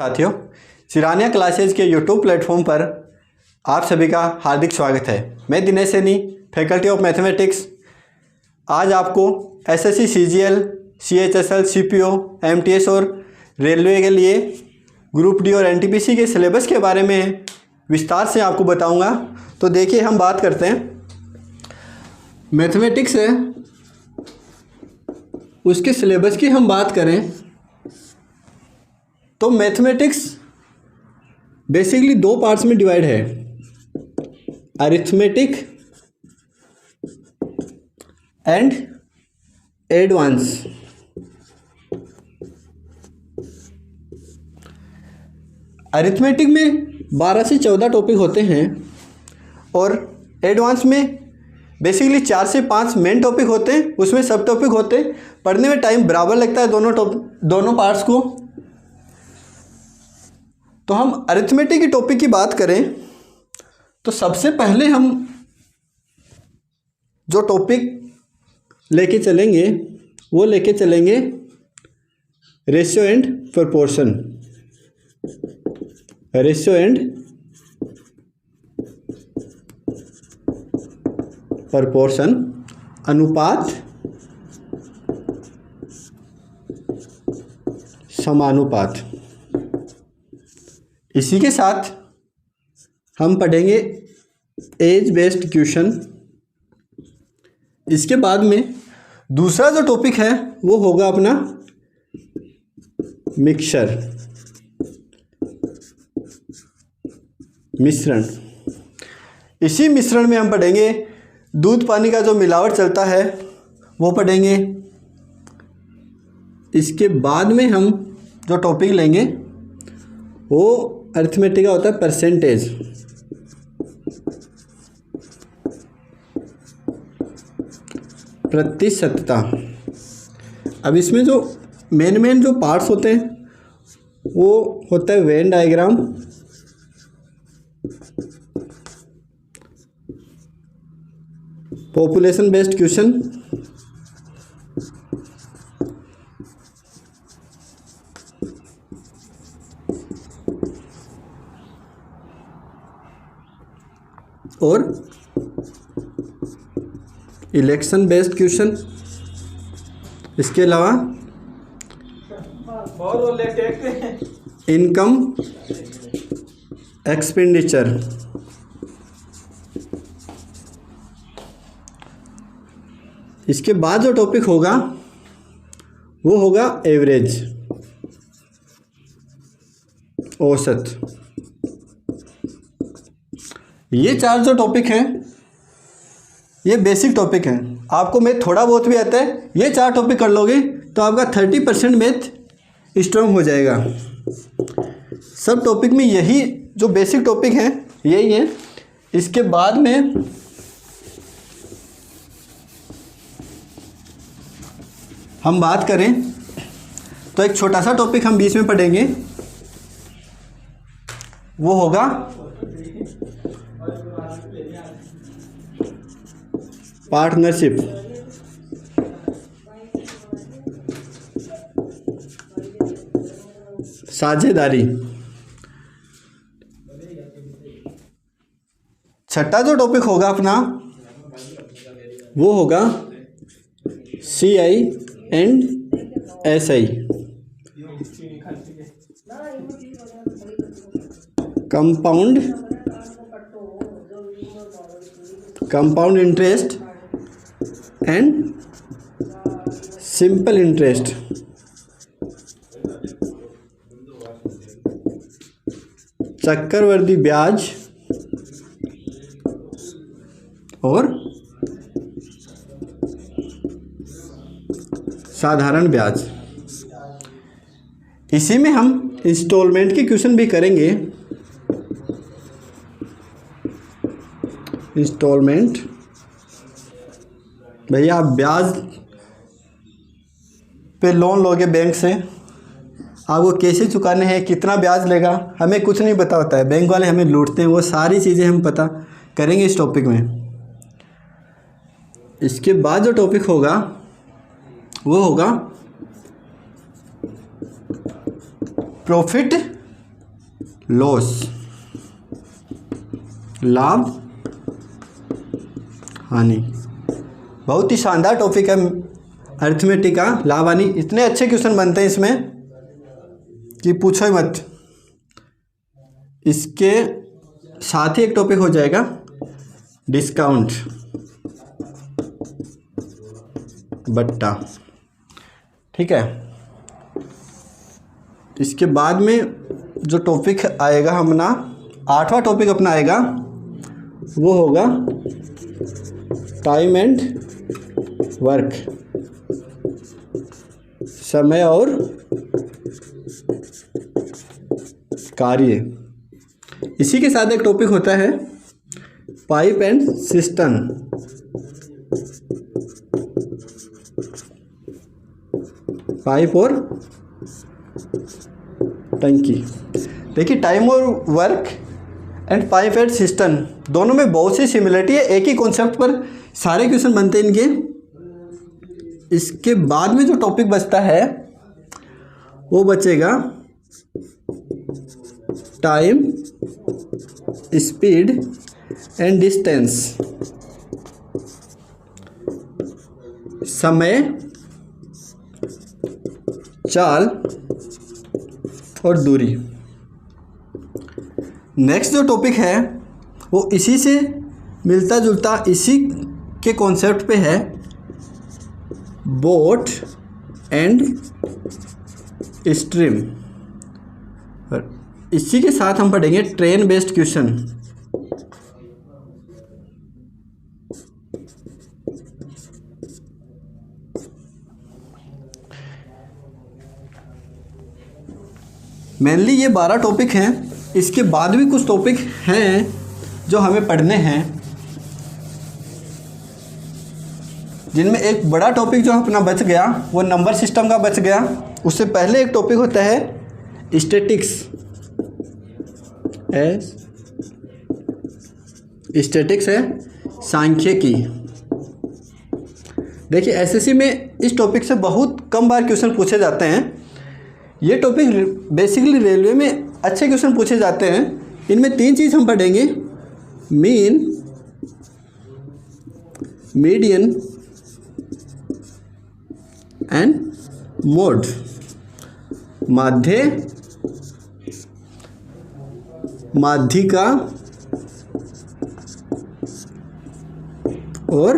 साथियों, सिरानिया क्लासेज के YouTube platform पर आप सभी का हार्दिक स्वागत है। मैं Dinesh Saini, faculty of mathematics, आज आपको SSC, CGL, CHSL, CPO, MTS और रेलवे के लिए ग्रुप डी और एनटीपीसी के सिलेबस के बारे में विस्तार से आपको बताऊंगा। तो देखिए, हम बात करते हैं मैथमेटिक्स है, उसके सिलेबस की हम बात करें तो मैथमेटिक्स बेसिकली दो पार्ट्स में डिवाइड है, अरिथमेटिक एंड एडवांस। अरिथमेटिक में 12 से 14 टॉपिक होते हैं और एडवांस में बेसिकली 4 से 5 मेन टॉपिक होते हैं, उसमें सब टॉपिक होते हैं। पढ़ने में टाइम बराबर लगता है दोनों पार्ट्स को। तो हम अरिथमेटिक की टॉपिक की बात करें तो सबसे पहले हम जो टॉपिक लेके चलेंगे वो लेके चलेंगे ratio and proportion. Ratio and proportion, अनुपात समानुपात। इसी के साथ हम पढ़ेंगे एज बेस्ड क्वेश्चन। इसके बाद में दूसरा जो टॉपिक है वो होगा अपना मिक्सचर, मिश्रण। इसी मिश्रण में हम पढ़ेंगे दूध पानी का जो मिलावट चलता है वो पढ़ेंगे। इसके बाद में हम जो टॉपिक लेंगे वो अरिथमेटिक का होता है परसेंटेज। प्रतिशतता। अब इसमें जो मेन जो पार्ट्स होते हैं वो होता है Venn diagram, population based question, और इलेक्शन बेस्ड क्वेश्चन। इसके अलावा इनकम एक्सपेंडिचर। इसके बाद जो टॉपिक होगा वो होगा एवरेज, औसत। ये 4 जो टॉपिक हैं ये बेसिक टॉपिक हैं। आपको मैथ थोड़ा बहुत भी आता है, ये 4 टॉपिक कर लोगे तो आपका 30% मैथ स्ट्रॉन्ग हो जाएगा। सब टॉपिक में यही जो बेसिक टॉपिक हैं यही है। इसके बाद में हम बात करें तो एक छोटा सा टॉपिक हम बीच में पढ़ेंगे, वो होगा पार्टनरशिप। साझेदारी। छठा जो टॉपिक होगा अपना वो होगा CI and SI, compound interest and simple interest. चक्रवृद्धि ब्याज और साधारण ब्याज। इसी में हम इंस्टॉलमेंट के क्वेश्चन भी करेंगे। इंस्टॉलमेंट, भैया आप ब्याज पे लोन लोगे बैंक से, आपको कैसे चुकाने हैं, कितना ब्याज लेगा, हमें कुछ नहीं पता होता है। बैंक वाले हमें लूटते हैं। वो सारी चीज़ें हम पता करेंगे इस टॉपिक में। इसके बाद जो टॉपिक होगा वो होगा प्रॉफिट लॉस, लाभ हानि। बहुत ही शानदार टॉपिक है अरिथमेटिक का, लाभ हानि। इतने अच्छे क्वेश्चन बनते हैं इसमें कि पूछो ही मत। इसके साथ ही एक टॉपिक हो जाएगा डिस्काउंट बट्टा, ठीक है। इसके बाद में जो टॉपिक आएगा अपना 8वां टॉपिक अपना आएगा वो होगा टाइम एंड वर्क, समय और कार्य। इसी के साथ एक टॉपिक होता है पाइप एंड सिस्टम, पाइप और टंकी। देखिए टाइम और work and pipe and system दोनों में बहुत सी सिमिलरिटी है, एक ही कॉन्सेप्ट पर सारे क्वेश्चन बनते हैं इनके। इसके बाद में जो टॉपिक बचता है वो बचेगा टाइम, स्पीड एंड डिस्टेंस, समय, चाल और दूरी। नेक्स्ट जो टॉपिक है वो इसी से मिलता जुलता इसी के कॉन्सेप्ट पे है, बोट एंड स्ट्रीम। इसी के साथ हम पढ़ेंगे ट्रेन बेस्ड क्वेश्चन। मेनली ये 12 टॉपिक हैं। इसके बाद भी कुछ टॉपिक हैं जो हमें पढ़ने हैं, जिनमें एक बड़ा टॉपिक जो अपना बच गया वो नंबर सिस्टम का बच गया। उससे पहले एक टॉपिक होता है स्टैटिक्स, स्टैटिक्स है सांख्यिकी। देखिए एसएससी में इस टॉपिक से बहुत कम बार क्वेश्चन पूछे जाते हैं। ये टॉपिक बेसिकली रेलवे में अच्छे क्वेश्चन पूछे जाते हैं। इनमें 3 चीज़ हम पढ़ेंगे, मीन, मीडियन एंड मोड, माध्य, माध्यिका और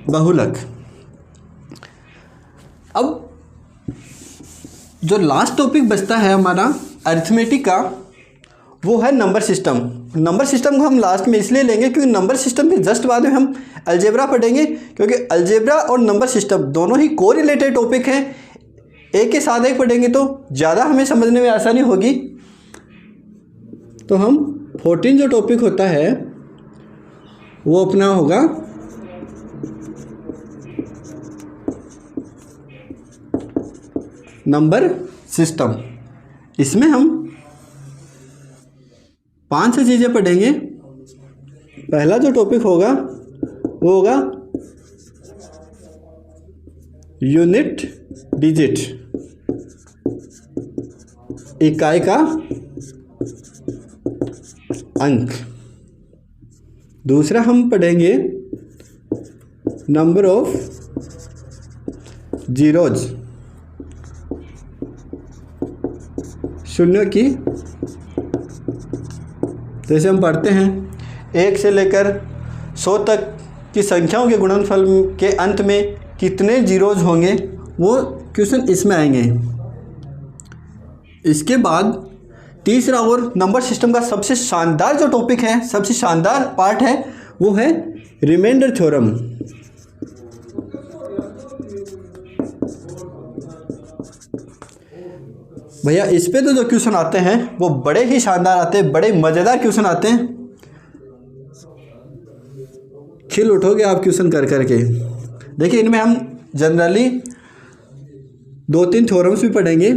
बहुलक। अब जो लास्ट टॉपिक बचता है हमारा अरिथमेटिक का वो है नंबर सिस्टम। नंबर सिस्टम को हम लास्ट में इसलिए लेंगे क्योंकि नंबर सिस्टम के जस्ट बाद में हम अलजेब्रा पढ़ेंगे, क्योंकि अलजेब्रा और नंबर सिस्टम दोनों ही कोरिलेटेड टॉपिक हैं। एक के साथ एक पढ़ेंगे तो ज़्यादा हमें समझने में आसानी होगी। तो हम 14 जो टॉपिक होता है वो अपना होगा नंबर सिस्टम। इसमें हम 5 चीज़ें पढ़ेंगे। पहला जो टॉपिक होगा वो होगा यूनिट डिजिट, इकाई का अंक। दूसरा हम पढ़ेंगे नंबर ऑफ जीरोज, शून्य की। जैसे हम पढ़ते हैं 1 से लेकर 100 तक की संख्याओं के गुणनफल के अंत में कितने जीरोज होंगे, वो क्वेश्चन इसमें आएंगे। इसके बाद तीसरा और नंबर सिस्टम का सबसे शानदार जो टॉपिक है, सबसे शानदार पार्ट है, वो है रिमाइंडर थ्योरम। भैया इस पे तो जो क्वेश्चन आते हैं वो बड़े ही शानदार आते हैं, बड़े मज़ेदार क्वेश्चन आते हैं। खिल उठोगे आप क्वेश्चन कर करके। देखिए इनमें हम जनरली 2-3 थ्योरम्स भी पढ़ेंगे,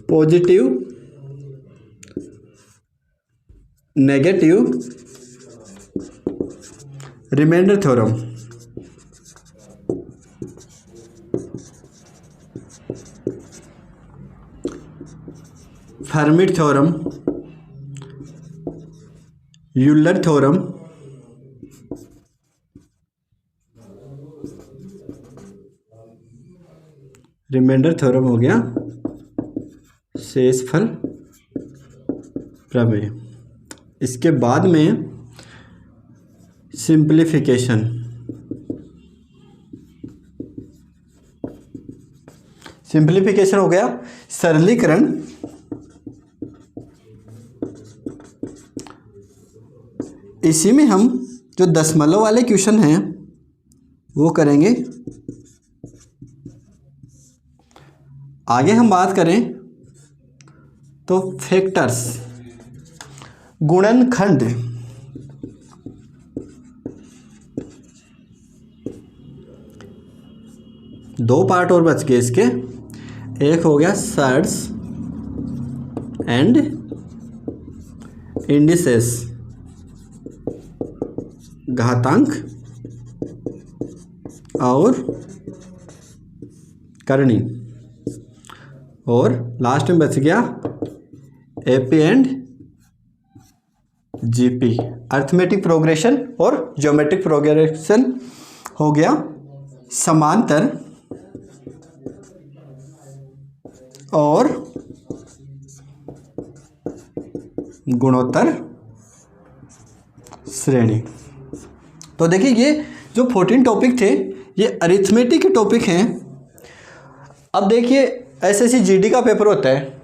positive, negative, remainder theorem. Fermat theorem, Euler theorem, remainder theorem हो गया, शेषफल प्रमेय। इसके बाद में सिंप्लीफिकेशन, सिंप्लीफिकेशन हो गया सरलीकरण। इसी में हम जो दशमलव वाले क्वेश्चन हैं वो करेंगे। आगे हम बात करें तो फैक्टर्स, गुणनखंड, दो पार्ट और बच गए इसके। एक हो गया सर्ट्स एंड इंडिसेस, घातांक और करणी, और लास्ट में बच गया AP and GP, arithmetic progression और ज्योमेट्रिक प्रोग्रेशन हो गया, समांतर और गुणोत्तर श्रेणी। तो देखिए ये जो 14 टॉपिक थे ये अरिथमेटिक के टॉपिक हैं। अब देखिए एसएससी जीडी का पेपर होता है,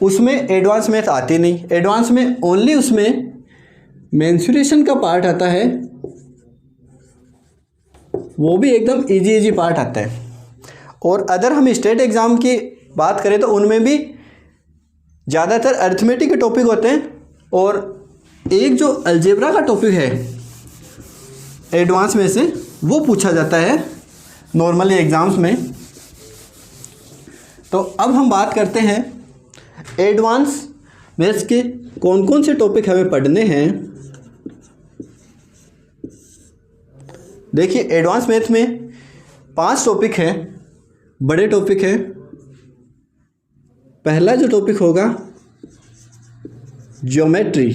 उसमें एडवांस मैथ आती नहीं, एडवांस में ओनली उसमें मेंसुरेशन का पार्ट आता है, वो भी एकदम इजी पार्ट आता है। और अगर हम स्टेट एग्ज़ाम की बात करें तो उनमें भी ज़्यादातर अरिथमेटिक के टॉपिक होते हैं, और एक जो अलजेब्रा का टॉपिक है एडवांस में से वो पूछा जाता है नॉर्मली एग्ज़ाम्स में। तो अब हम बात करते हैं एडवांस मैथ्स के कौन कौन से टॉपिक हमें पढ़ने हैं। देखिए एडवांस मैथ में 5 टॉपिक हैं, बड़े टॉपिक हैं। पहला जो टॉपिक होगा ज्योमेट्री,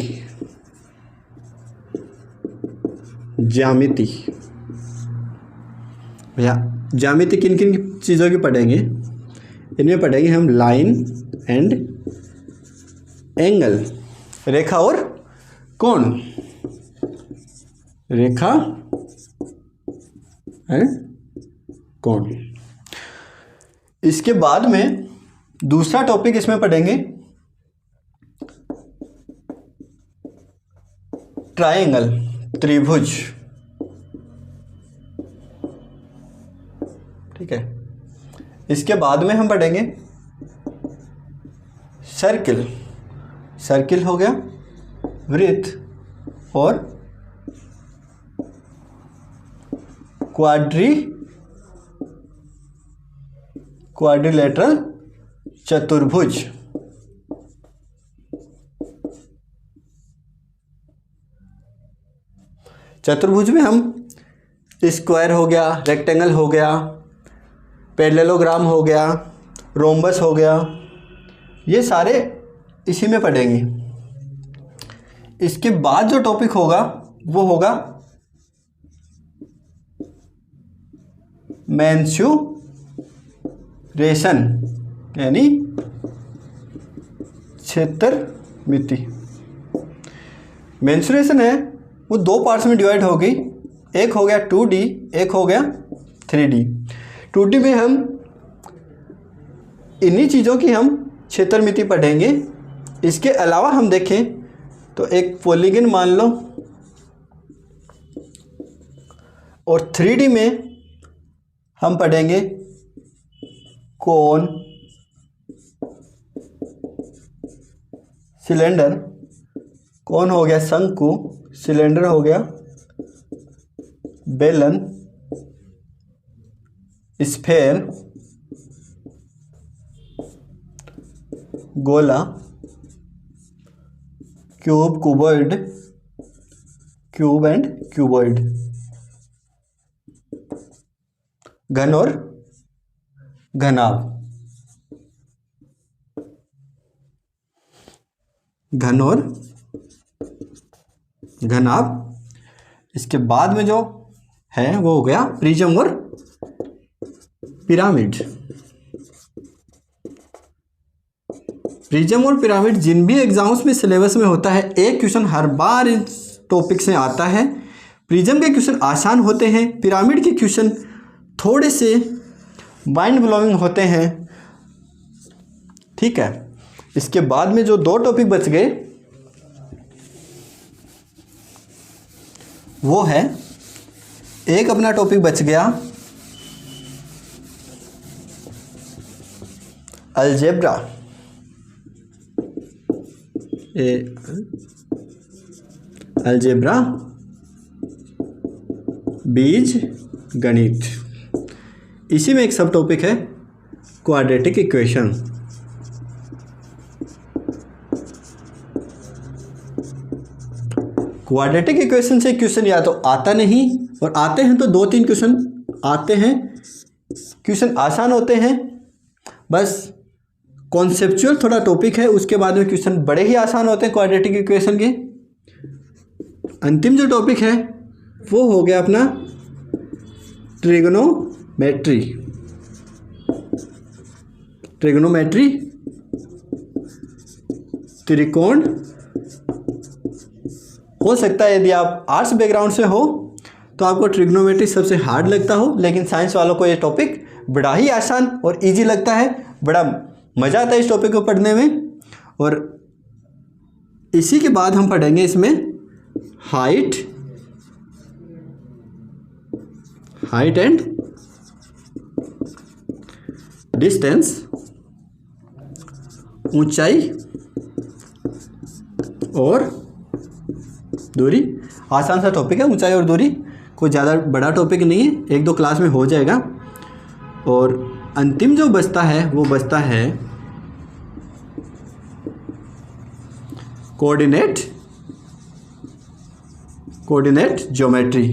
ज्यामिति। भैया ज्यामिति किन किन चीज़ों की पढ़ेंगे, इनमें पढ़ेंगे हम लाइन एंड एंगल, रेखा और कोण, रेखा एंड कोण। इसके बाद में दूसरा टॉपिक इसमें पढ़ेंगे ट्रायंगल, त्रिभुज। ठीक है। इसके बाद में हम पढ़ेंगे सर्किल, सर्किल हो गया, वृत्त और क्वाड्रिलेटरल, चतुर्भुज। चतुर्भुज में हम स्क्वायर हो गया, रेक्टेंगल हो गया, पैरेललोग्राम हो गया, रोम्बस हो गया, ये सारे इसी में पढ़ेंगे। इसके बाद जो टॉपिक होगा वो होगा मेंसुरेशन यानी क्षेत्रमिति। मेंसुरेशन है वो 2 पार्ट्स में डिवाइड हो गई, एक हो गया 2D, एक हो गया 3D। 2D में हम इन्हीं चीज़ों की हम क्षेत्रमिति पढ़ेंगे। इसके अलावा हम देखें तो एक पॉलीगन मान लो, और 3D में हम पढ़ेंगे कोन, सिलेंडर, कोन हो गया शंकु, सिलेंडर हो गया बेलन, स्फेयर, गोला, cube, cuboid, cube and cuboid, घन और घनाभ। घन और घनाभ। इसके बाद में जो है वो हो गया प्रिज्म और पिरामिड। प्रिज्म और पिरामिड जिन भी एग्जाम्स में सिलेबस में होता है, एक क्वेश्चन हर बार इस टॉपिक से आता है। प्रिज्म के क्वेश्चन आसान होते हैं, पिरामिड के क्वेश्चन थोड़े से माइंड ब्लोइंग होते हैं। ठीक है, इसके बाद में जो दो टॉपिक बच गए वो है, एक अपना टॉपिक बच गया अलजेब्रा, अलजेब्रा बीज गणित। इसी में एक सब टॉपिक है क्वाड्रेटिक इक्वेशन। क्वाड्रेटिक इक्वेशन से क्वेश्चन या तो आता नहीं, और आते हैं तो 2-3 क्वेश्चन आते हैं। क्वेश्चन आसान होते हैं, बस कॉन्सेप्चुअल थोड़ा टॉपिक है। उसके बाद में क्वेश्चन बड़े ही आसान होते हैं क्वाड्रेटिक इक्वेशन के। अंतिम जो टॉपिक है वो हो गया अपना ट्रिग्नोमेट्री। ट्रिग्नोमेट्री, त्रिकोण। हो सकता है यदि आप आर्ट्स बैकग्राउंड से हो तो आपको ट्रिग्नोमेट्री सबसे हार्ड लगता हो, लेकिन साइंस वालों को ये टॉपिक बड़ा ही आसान और इजी लगता है। बड़ा मज़ा आता है इस टॉपिक को पढ़ने में। और इसी के बाद हम पढ़ेंगे इसमें हाइट एंड डिस्टेंस, ऊंचाई और दूरी। आसान सा टॉपिक है ऊंचाई और दूरी, कोई ज़्यादा बड़ा टॉपिक नहीं है, 1-2 क्लास में हो जाएगा। और अंतिम जो बचता है वो बचता है कोऑर्डिनेट ज्योमेट्री,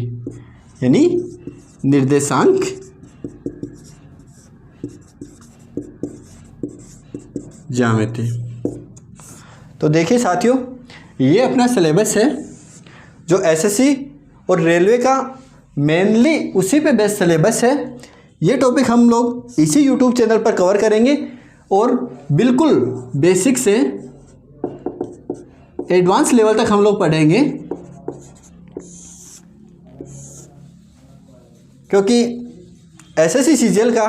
यानी निर्देशांक ज्यामिति। तो देखिए साथियों, ये अपना सिलेबस है जो एसएससी और रेलवे का मेनली उसी पे बेस्ड सिलेबस है। ये टॉपिक हम लोग इसी यूट्यूब चैनल पर कवर करेंगे और बिल्कुल बेसिक से एडवांस लेवल तक हम लोग पढ़ेंगे, क्योंकि एसएससी सीजीएल का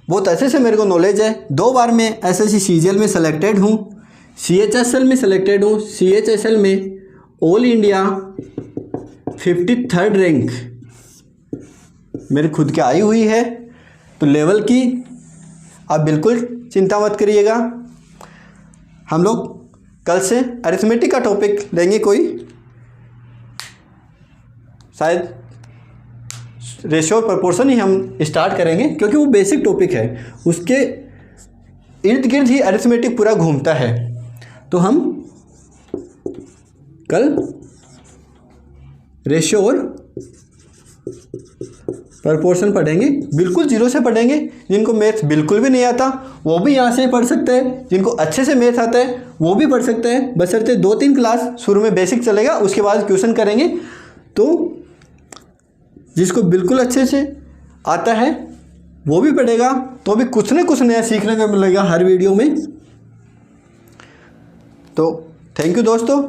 बहुत अच्छे से मेरे को नॉलेज है। 2 बार मैं एसएससी सीजीएल में सेलेक्टेड हूँ, सीएचएसएल में सेलेक्टेड हूँ। सीएचएसएल में ऑल इंडिया 53rd रैंक मेरे खुद की आई हुई है। तो लेवल की आप बिल्कुल चिंता मत करिएगा। हम लोग कल से अरिथमेटिक का टॉपिक लेंगे, कोई शायद रेशियो और प्रोपोर्शन ही हम स्टार्ट करेंगे, क्योंकि वो बेसिक टॉपिक है, उसके इर्द गिर्द ही अरिथमेटिक पूरा घूमता है। तो हम कल रेशियो और प्रोपोर्शन पढ़ेंगे, बिल्कुल जीरो से पढ़ेंगे। जिनको मैथ बिल्कुल भी नहीं आता वो भी यहाँ से पढ़ सकते हैं, जिनको अच्छे से मैथ आता है वो भी पढ़ सकते हैं। बशर्ते 2-3 क्लास शुरू में बेसिक चलेगा, उसके बाद क्वेश्चन करेंगे। तो जिसको बिल्कुल अच्छे से आता है वो भी पढ़ेगा, तो भी कुछ न कुछ नया सीखने को मिलेगा हर वीडियो में। तो थैंक यू दोस्तों।